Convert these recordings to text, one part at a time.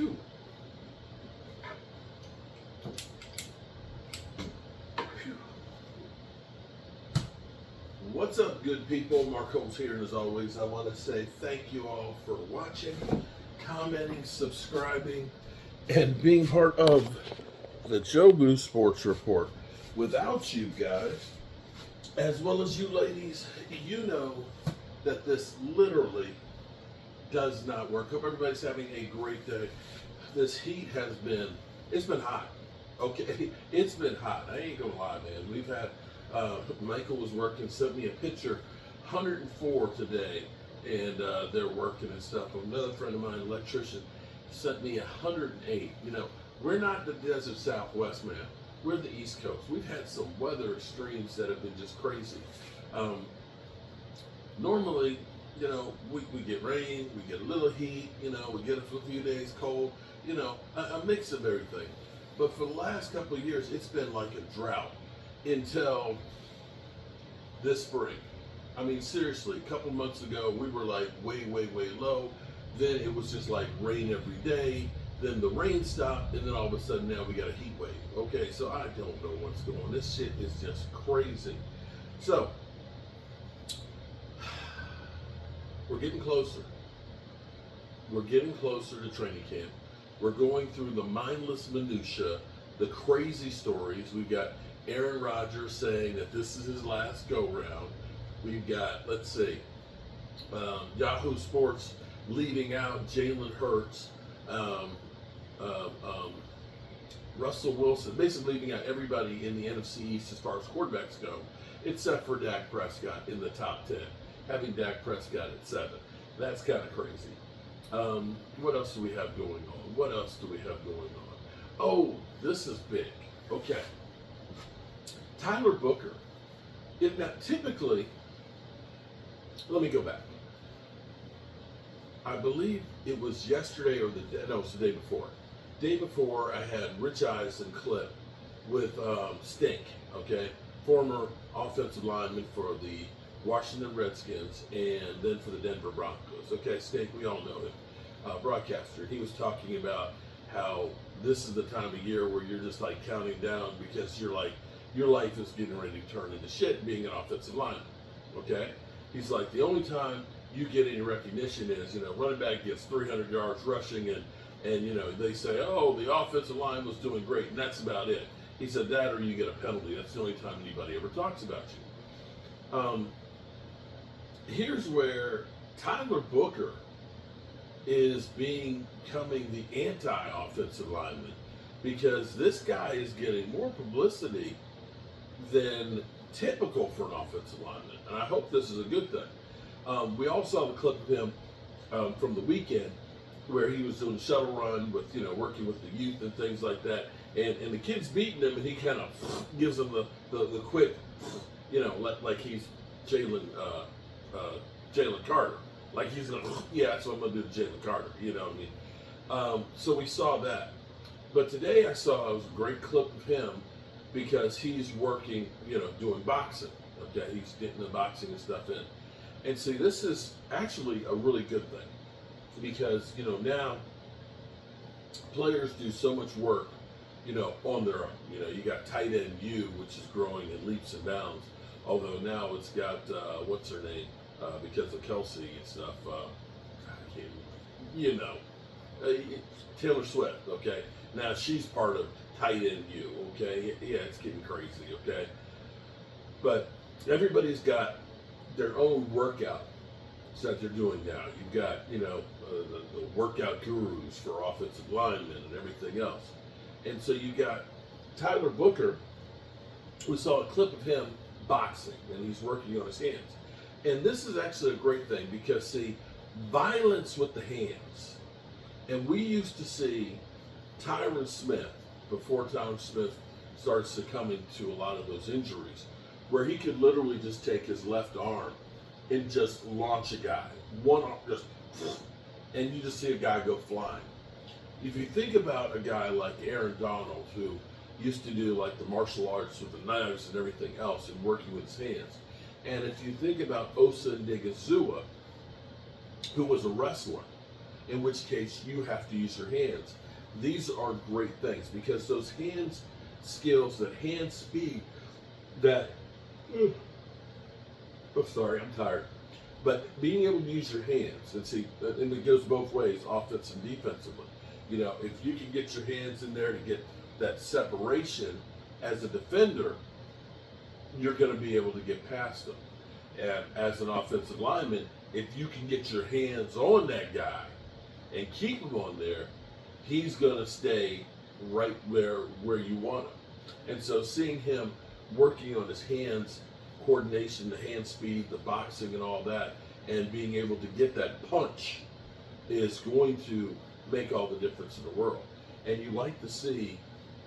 Phew. Phew. What's up, good people? Mark Holmes here, and as always, I want to say thank you all for watching, commenting, subscribing, and being part of the Jobu Sports Report. Without you guys, as well as you ladies, you know that this literally does not work. Hope everybody's having a great day. This heat it's been hot. Okay, it's been hot. I ain't gonna lie, man. We've had, Michael was working, sent me a picture, 104 today, and they're working and stuff. Another friend of mine, an electrician, sent me 108. You know, we're not the desert Southwest, man. We're the East Coast. We've had some weather extremes that have been just crazy. Normally, you know, we get rain, we get a little heat, you know, we get a few days cold, you know, a mix of everything. But for the last couple of years, it's been like a drought until this spring. I mean, seriously, a couple months ago, we were like way, way, way low. Then it was just like rain every day. Then the rain stopped, and then all of a sudden now we got a heat wave. Okay, so I don't know what's going on. This shit is just crazy. So, we're getting closer. We're getting closer to training camp. We're going through the mindless minutia, the crazy stories. We've got Aaron Rodgers saying that this is his last go-round. We've got, let's see, Yahoo Sports leaving out Jalen Hurts, Russell Wilson, basically leaving out everybody in the NFC East as far as quarterbacks go, except for Dak Prescott in the top 10, having Dak Prescott at 7. That's kind of crazy. What else do we have going on? What else do we have going on? Oh, this is big. Okay. Tyler Booker. Now, typically, let me go back. I believe it was yesterday or it was the day before. Day before, I had Rich Eisen clip with Stink, okay? Former offensive lineman for the Washington Redskins and then for the Denver Broncos. Okay, Stink, we all know him. Broadcaster. He was talking about how this is the time of year where you're just like counting down because you're like, your life is getting ready to turn into shit being an offensive lineman. Okay? He's like, the only time you get any recognition is, you know, running back gets 300 yards rushing and you know, they say, oh, the offensive line was doing great, and that's about it. He said that or you get a penalty. That's the only time anybody ever talks about you. Here's where Tyler Booker is becoming the anti-offensive lineman because this guy is getting more publicity than typical for an offensive lineman, and I hope this is a good thing. We all saw the clip of him from the weekend where he was doing a shuttle run with, you know, working with the youth and things like that, and the kid's beating him, and he kind of gives him the quick, you know, like he's Jalen Carter. Like he's gonna, yeah, so I'm gonna do the Jalen Carter, you know what I mean? So we saw that. But today I saw it was a great clip of him because he's working, you know, doing boxing. Okay, he's getting the boxing and stuff in. And see, this is actually a really good thing because, you know, now players do so much work, you know, on their own. You know, you got tight end U, which is growing in leaps and bounds. Although now it's got, what's her name? Because of Kelsey and stuff, I can't, you know, Taylor Swift, okay? Now she's part of tight end U, okay? Yeah, it's getting crazy, okay? But everybody's got their own workout that they're doing now. You've got, you know, the workout gurus for offensive linemen and everything else. And so you got Tyler Booker, we saw a clip of him boxing, and he's working on his hands. And this is actually a great thing because, see, violence with the hands. And we used to see Tyron Smith, before Tyron Smith started succumbing to a lot of those injuries, where he could literally just take his left arm and just launch a guy. One arm, just, and you just see a guy go flying. If you think about a guy like Aaron Donald, who used to do like the martial arts with the knives and everything else and working with his hands, and if you think about Osa Nigazua, who was a wrestler, in which case you have to use your hands. These are great things because those hands skills, that hand speed, that I'm sorry, I'm tired. But being able to use your hands and see, and it goes both ways, offense and defensively. You know, if you can get your hands in there to get that separation as a defender, you're going to be able to get past them. And as an offensive lineman, if you can get your hands on that guy and keep him on there, he's going to stay right where you want him. And so seeing him working on his hands, coordination, the hand speed, the boxing and all that, and being able to get that punch is going to make all the difference in the world. And you like to see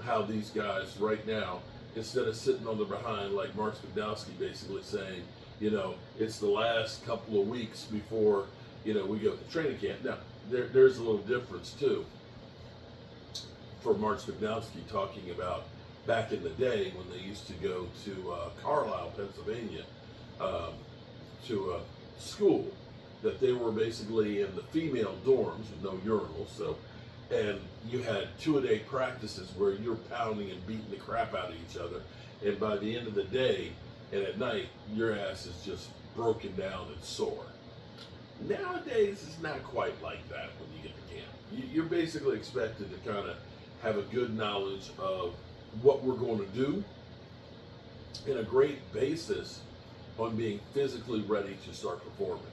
how these guys right now, instead of sitting on the behind like Mark Spagnowski basically saying, you know, it's the last couple of weeks before, you know, we go to training camp. Now, there's a little difference too for Mark Spagnowski talking about back in the day when they used to go to Carlisle, Pennsylvania, to a school that they were basically in the female dorms with no urinals. So, and you had 2-a-day practices where you're pounding and beating the crap out of each other. And by the end of the day and at night, your ass is just broken down and sore. Nowadays, it's not quite like that when you get to camp. You're basically expected to kind of have a good knowledge of what we're going to do and a great basis on being physically ready to start performing.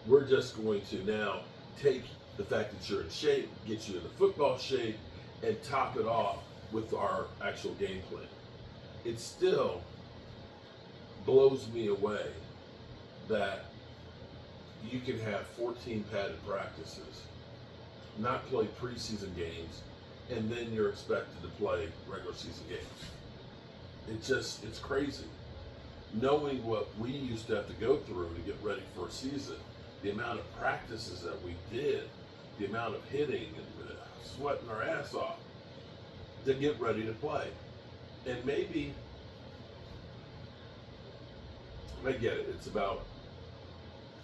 We're just going to now take the fact that you're in shape, get you in the football shape, and top it off with our actual game plan. It still blows me away that you can have 14 padded practices, not play preseason games, and then you're expected to play regular season games. It's crazy. Knowing what we used to have to go through to get ready for a season, the amount of practices that we did, the amount of hitting and sweating our ass off to get ready to play. And maybe, I get it, it's about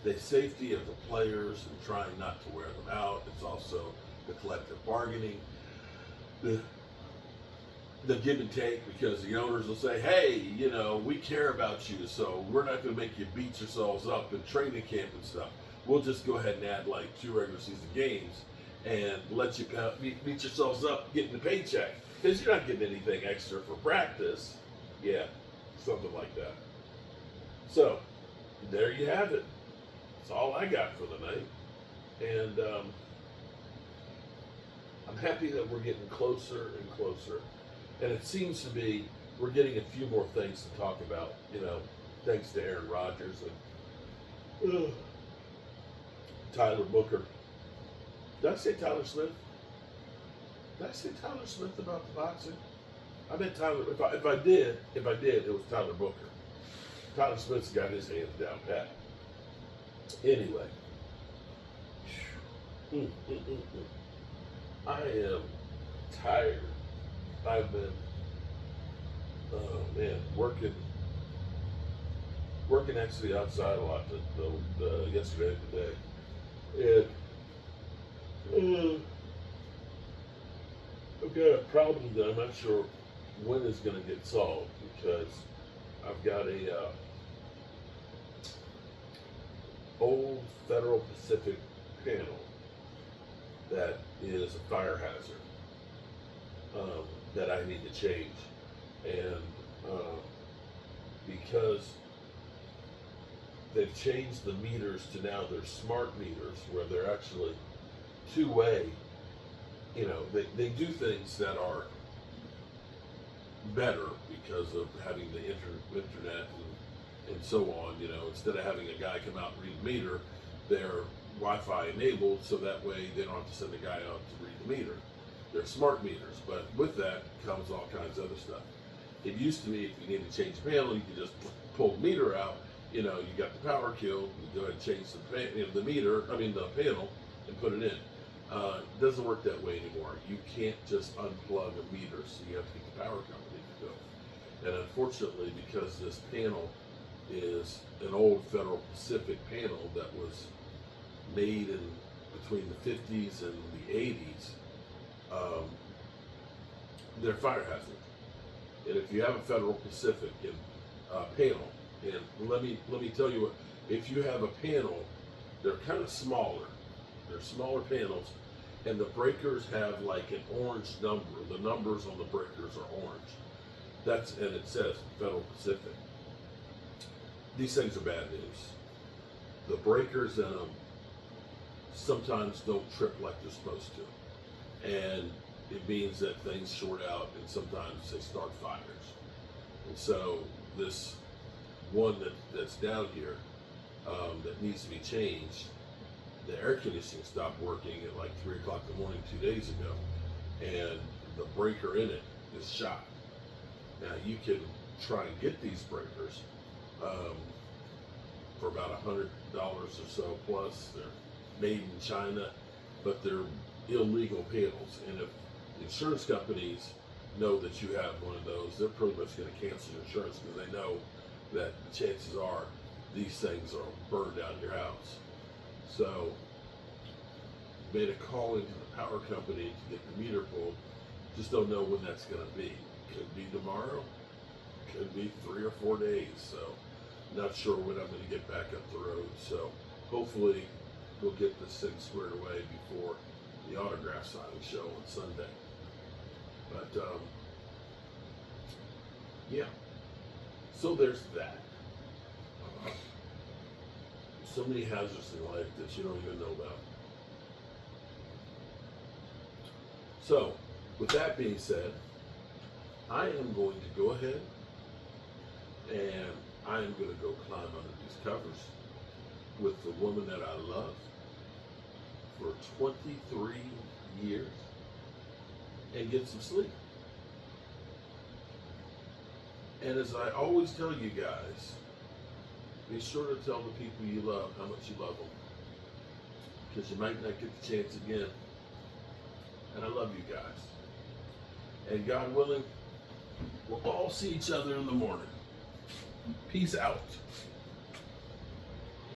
the safety of the players and trying not to wear them out. It's also the collective bargaining, the give and take, because the owners will say, hey, you know, we care about you, so we're not going to make you beat yourselves up in training camp and stuff. We'll just go ahead and add like 2 regular season games and let you beat yourselves up getting the paycheck, because you're not getting anything extra for practice. Yeah, something like that. So there you have it. That's all I got for the night. And I'm happy that we're getting closer and closer. And it seems to be we're getting a few more things to talk about, you know, thanks to Aaron Rodgers and Tyler Booker. Did I say Tyler Smith? Did I say Tyler Smith about the boxing? I meant Tyler. If I did, it was Tyler Booker. Tyler Smith's got his hands down pat. Anyway, I am tired. I've been, oh man, working actually outside a lot yesterday and today. And I've got a problem that I'm not sure when it's going to get solved, because I've got a old Federal Pacific panel that is a fire hazard that I need to change. And because they've changed the meters to now they're smart meters, where they're actually two-way, you know, they do things that are better because of having the internet and so on. You know, instead of having a guy come out and read the meter, they're Wi-Fi enabled, so that way they don't have to send a guy out to read the meter. They're smart meters, but with that comes all kinds of other stuff. It used to be if you need to change the panel, you could just pull the meter out. You know, you got the power killed, you go ahead and change the panel, and put it in. It doesn't work that way anymore. You can't just unplug a meter, so you have to get the power company to go. And unfortunately, because this panel is an old Federal Pacific panel that was made in between the 50s and the 80s, um, they're fire hazard. And if you have a Federal Pacific and panel, and let me tell you what, if you have a panel, they're kind of smaller. They're smaller panels, and the breakers have like an orange number. The numbers on the breakers are orange. And it says Federal Pacific. These things are bad news. The breakers in them sometimes don't trip like they're supposed to, and it means that things short out, and sometimes they start fires. And so this one that's down here that needs to be changed, the air conditioning stopped working at like 3 o'clock in the morning 2 days ago, and the breaker in it is shot. Now you can try and get these breakers for about $100 or so plus. They're made in China, but they're illegal panels. And if the insurance companies know that you have one of those, they're pretty much going to cancel your insurance because they know that the chances are these things are burned out in your house. So made a call into the power company to get the meter pulled. Just don't know when that's going to be. Could be tomorrow, could be 3 or 4 days. So not sure when I'm going to get back up the road. So hopefully we'll get this thing squared away before the autograph signing show on Sunday. But yeah, so there's that. So many hazards in life that you don't even know about. So with that being said, I am going to go ahead and I am going to go climb under these covers with the woman that I love for 23 years and get some sleep. And as I always tell you guys, be sure to tell the people you love how much you love them, because you might not get the chance again. And I love you guys. And God willing, we'll all see each other in the morning. Peace out.